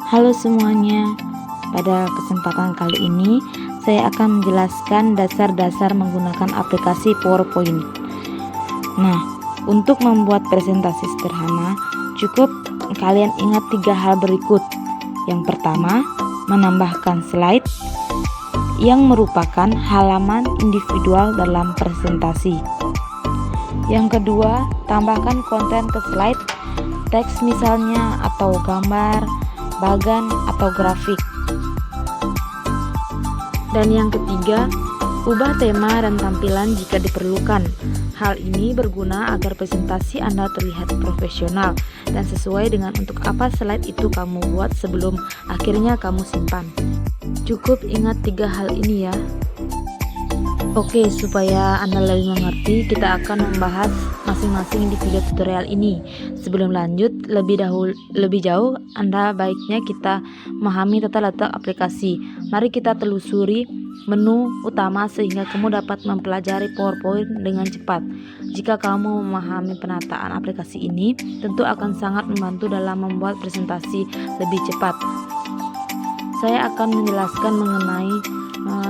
Halo semuanya, pada kesempatan kali ini saya akan menjelaskan dasar-dasar menggunakan aplikasi PowerPoint. Nah, untuk membuat presentasi sederhana, cukup kalian ingat 3 hal berikut. Yang pertama, menambahkan slide yang merupakan halaman individual dalam presentasi. Yang kedua, tambahkan konten ke slide, teks misalnya, atau gambar, bagan, atau grafik. Dan yang ketiga, ubah tema dan tampilan jika diperlukan. Hal ini berguna agar presentasi Anda terlihat profesional dan sesuai dengan untuk apa slide itu kamu buat sebelum akhirnya kamu simpan. Cukup ingat 3 hal ini ya. Oke, supaya Anda lebih mengerti, kita akan membahas masing-masing di video tutorial ini. Sebelum lanjut lebih jauh, Anda baiknya kita memahami tata letak aplikasi. Mari kita telusuri menu utama sehingga kamu dapat mempelajari PowerPoint dengan cepat. Jika kamu memahami penataan aplikasi ini, tentu akan sangat membantu dalam membuat presentasi lebih cepat. Saya akan menjelaskan mengenai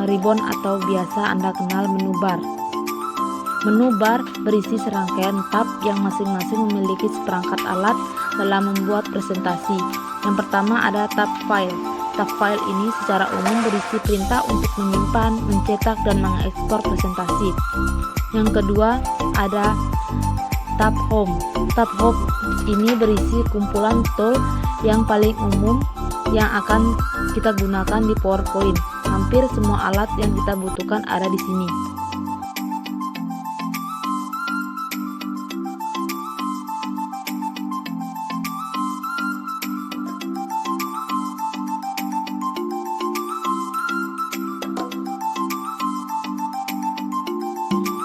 ribbon atau biasa Anda kenal menu bar. Menu bar berisi serangkaian tab yang masing-masing memiliki seperangkat alat dalam membuat presentasi. Yang pertama ada tab file. Tab file ini secara umum berisi perintah untuk menyimpan, mencetak, dan mengekspor presentasi. Yang kedua ada tab home. Tab home ini berisi kumpulan tool yang paling umum yang akan kita gunakan di PowerPoint. Hampir semua alat yang kita butuhkan ada di sini.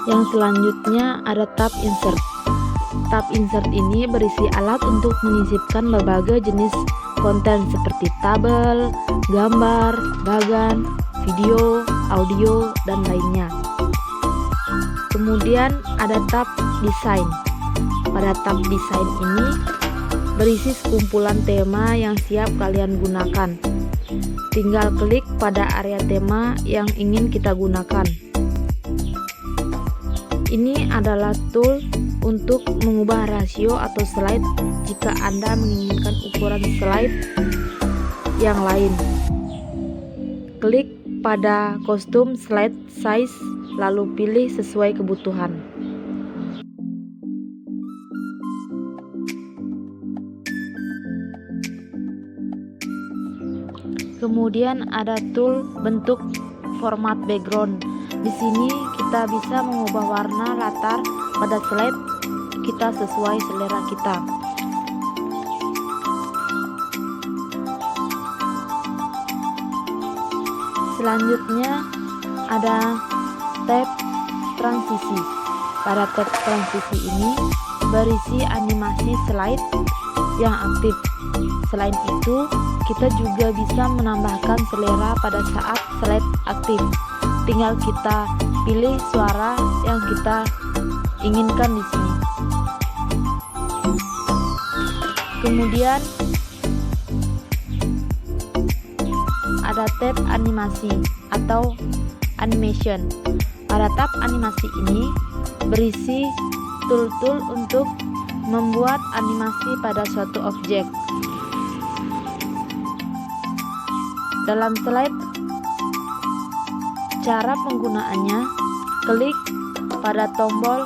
Yang selanjutnya ada tab insert. Tab insert ini berisi alat untuk menyisipkan berbagai jenis konten seperti tabel, gambar, bagan, video, audio, dan lainnya. Kemudian ada tab desain. Pada tab desain ini berisi sekumpulan tema yang siap kalian gunakan. Tinggal klik pada area tema yang ingin kita gunakan. Ini adalah tool untuk mengubah rasio atau slide jika Anda menginginkan ukuran slide yang lain. Klik pada custom slide size lalu pilih sesuai kebutuhan. Kemudian ada tool bentuk format background. Di sini kita bisa mengubah warna latar pada slide kita sesuai selera kita. Selanjutnya ada tab transisi. Pada tab transisi ini berisi animasi slide yang aktif. Selain itu, kita juga bisa menambahkan selera pada saat slide aktif. Tinggal kita pilih suara yang kita inginkan di sini. Kemudian ada tab animasi atau animation. Pada tab animasi ini berisi tool-tool untuk membuat animasi pada suatu objek. Dalam slide, cara penggunaannya, klik pada tombol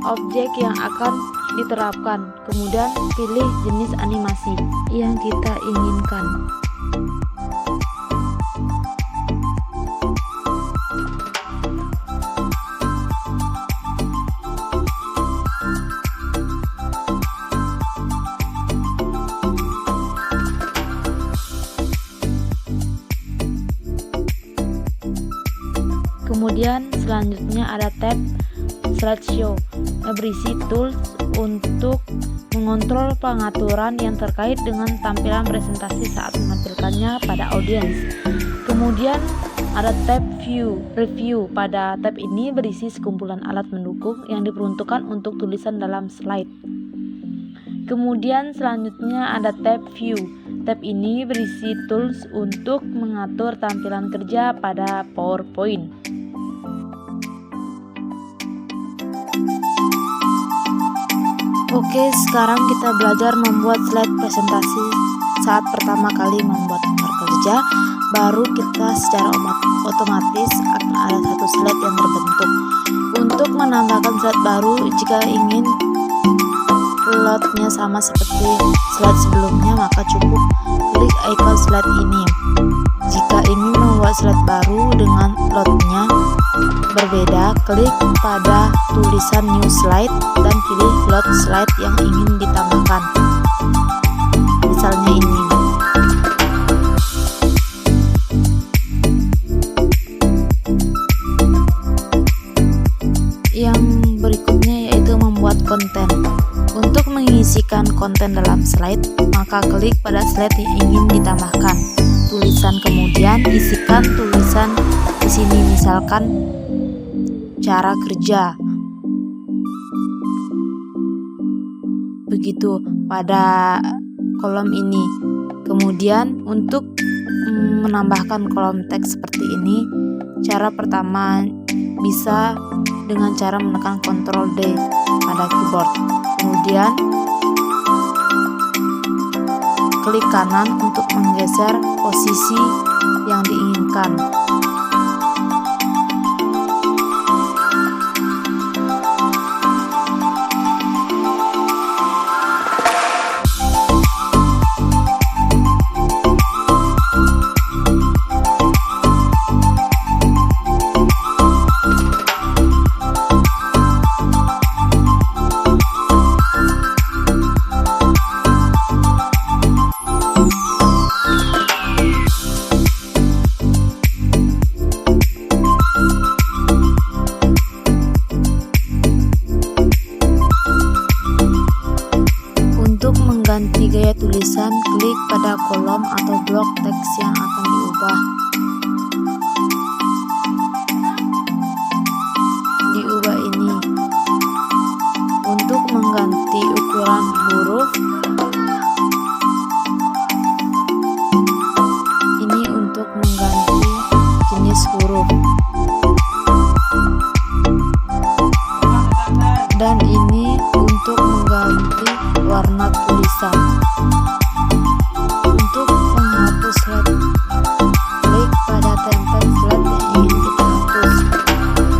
objek yang akan diterapkan, kemudian pilih jenis animasi yang kita inginkan. Kemudian selanjutnya ada tab slideshow yang berisi tools untuk mengontrol pengaturan yang terkait dengan tampilan presentasi saat menampilkannya pada audiens. Kemudian ada tab review. Pada tab ini berisi sekumpulan alat mendukung yang diperuntukkan untuk tulisan dalam slide. Kemudian selanjutnya ada tab view. Tab ini berisi tools untuk mengatur tampilan kerja pada PowerPoint. Oke, sekarang kita belajar membuat slide presentasi. Saat pertama kali membuat kerja, baru kita secara otomatis akan ada satu slide yang terbentuk. Untuk menambahkan slide baru, jika ingin plotnya sama seperti slide sebelumnya, maka cukup klik icon slide ini. Jika ingin membuat slide baru dengan plotnya berbeda, klik pada tulisan new slide dan pilih plot slide yang ingin ditambahkan. Misalnya ini. Yang berikutnya yaitu membuat konten. Untuk mengisikan konten dalam slide, maka klik pada slide yang ingin ditambahkan tulisan, kemudian isikan tulisan di sini, misalkan cara kerja. Begitu pada kolom ini. Kemudian untuk menambahkan kolom teks seperti ini, cara pertama bisa dengan cara menekan Ctrl D pada keyboard. Kemudian klik kanan untuk menggeser posisi yang diinginkan. Ganti gaya tulisan, klik pada kolom atau blok teks yang akan diubah. Diubah ini. Untuk mengganti ukuran huruf, ini untuk mengganti jenis huruf. Dan ini untuk mengganti warna tulisan. Untuk menghapus slide, klik pada template slide yang ingin kita hapus,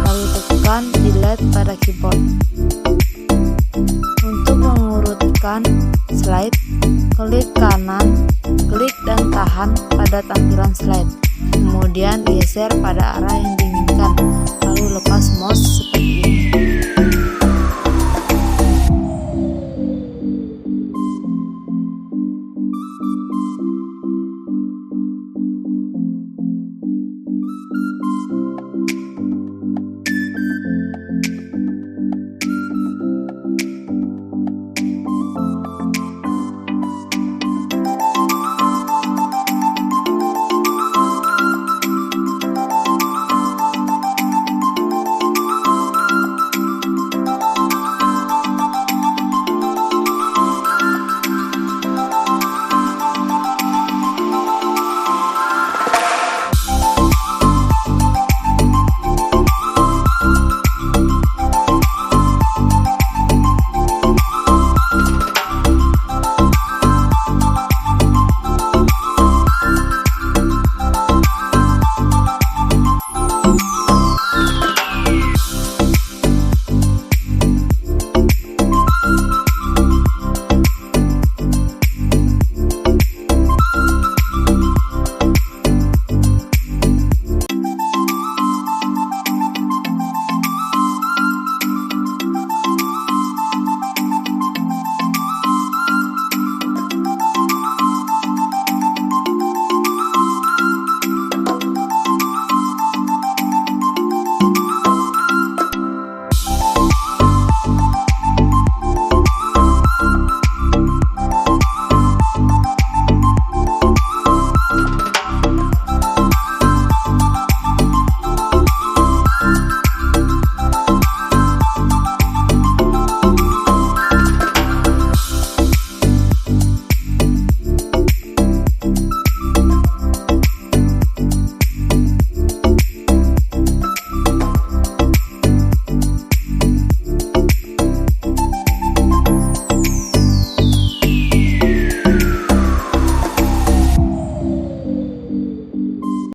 lalu tekan delete pada keyboard. Untuk mengurutkan slide, klik kanan, klik dan tahan pada tampilan slide, kemudian geser pada arah yang diinginkan, lalu lepas mouse seperti